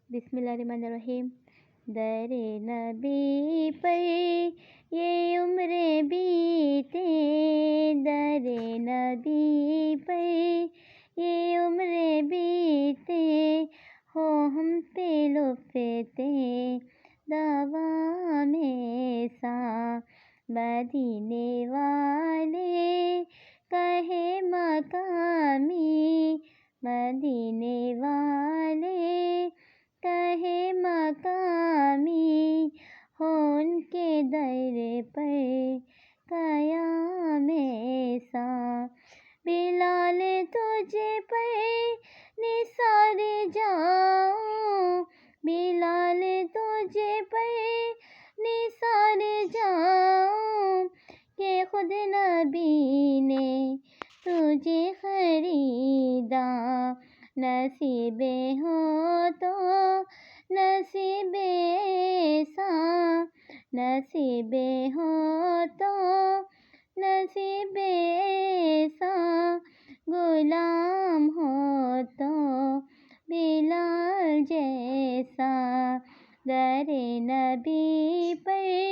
بسم اللہ الرحمن الرحیم۔ در نبی پر یہ عمر بیتے، در نبی پر یہ عمر بیتے، ہو ہم پہ لطف دوام سا، مدینے والے کہے مقامی، مدینے والے کہے مقامی، ہو ان کے در پر قیام سا، بلال تجھ پر نثار جاؤں، بلال تجھ پر نثار جاؤں، کہ خود نبی نے تجھے خریدا، نصیب ہو تو نصیب ایسا، نصیب ہو تو نصیب ایسا، غلام ہو تو بلال جیسا، در نبی پر